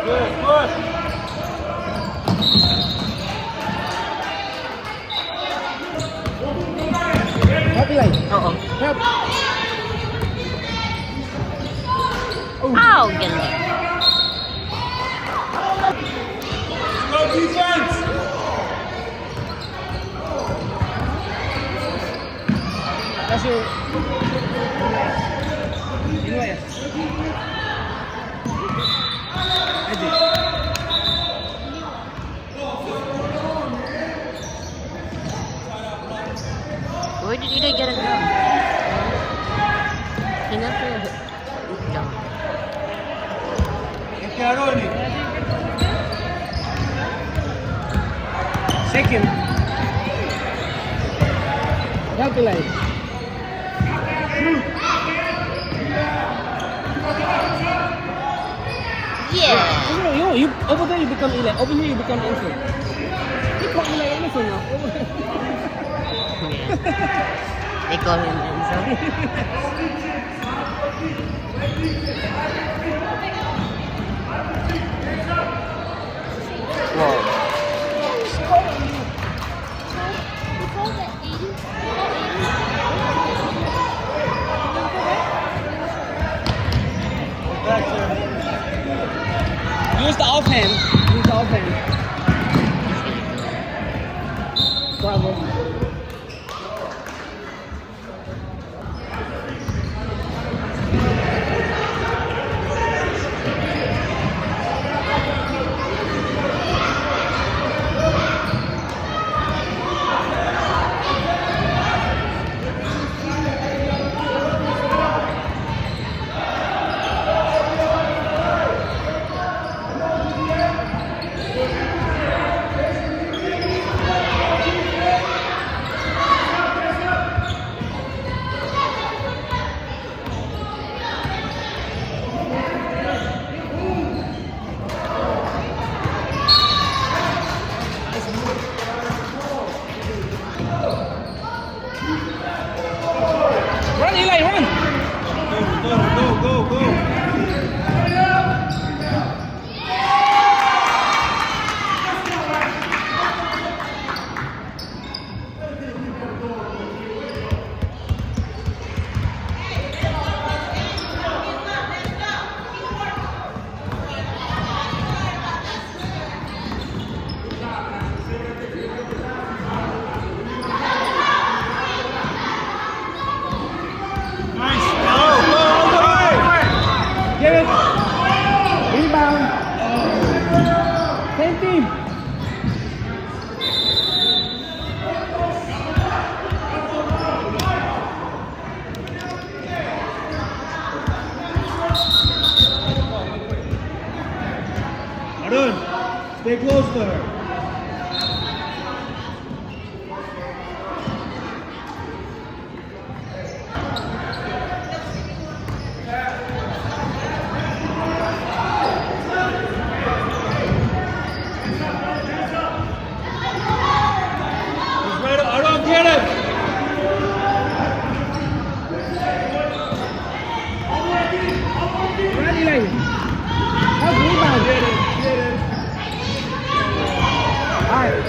Help, Eli. Oo. Help. Ow! Ganda. Go defense! That's your... Anyway. Where did Eli get it from? He never jumped. Chiaroni. Second. Help, Eli. Yeah! You over there you become Eli. Over here you become Enzo. You call Eli Enzo now. Yeah. They call him Enzo. Whoa. Use the offhand. Use the offhand. Bravo. Run, Eli, run! Go. Nice. Go. Give it. Rebound. Same team. Arun, stay close to her. He's right. Arun, get him. Run, Eli. Help, rebound. Get him. All right.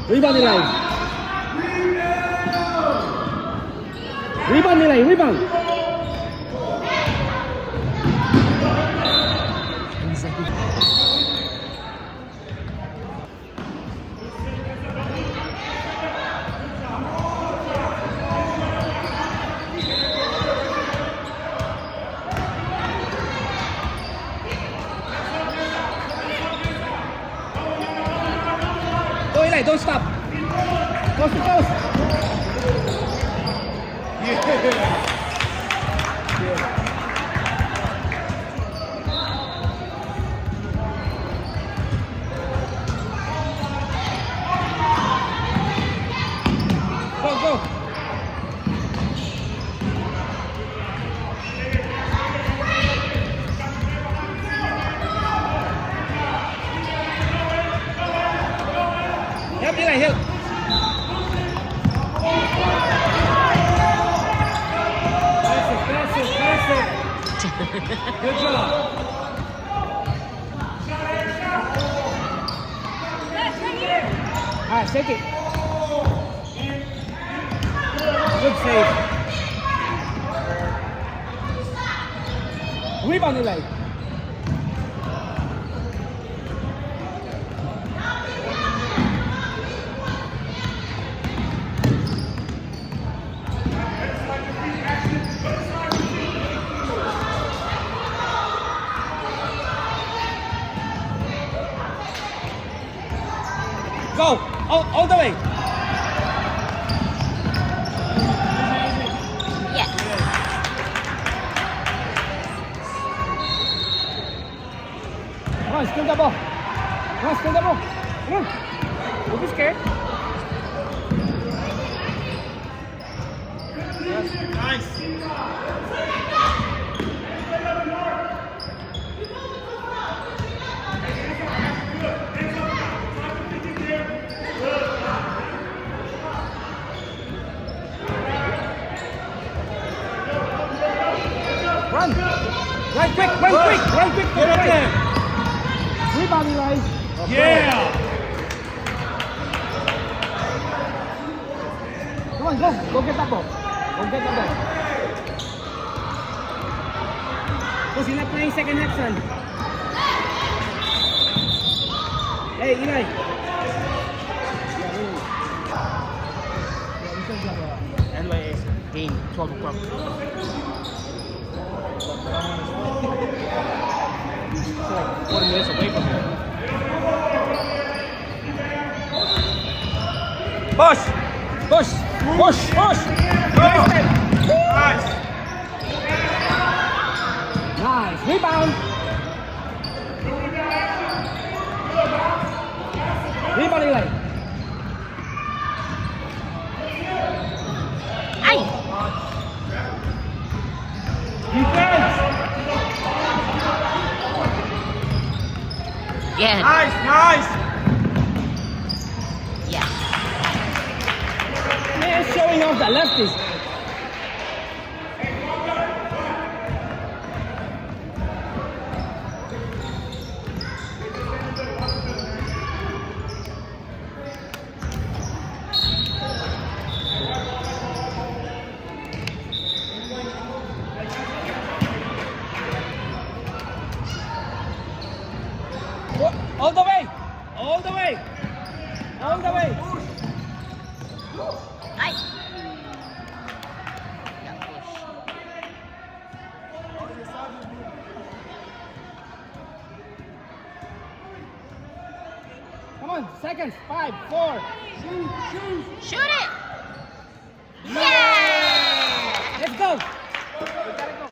Rebound, Eli. Rebound, Eli. Rebound. Go, Eli. Don't stop. Coast to coast. Go. Help, Eli. Help. Good job. Alright, shake it. Good save. Rebound, Eli. Go! All the way! Yes. Come on, steal the ball. Come on, steal the ball. Come on. Don't be scared. Nice. Run! Run quick! Run quick! Run quick! Get up there. Rebound, Eli. Yeah. Come on, go! Go get that ball. Go get that ball. Because you're not playing second half, son. Hey, Eli. Anyway, game 12 o'clock. It's like 40 minutes away from here. Push! Push! Push! Push! Nice. Nice! Rebound! Rebound, Eli. Ay! Defense. Yeah. Nice, nice. Yeah. Man, showing off the lefties. All the way! All the way! All the way! Ay! Yeah, push. Come on, seconds. 5, 4. Shoot it! Yeah! Let's go!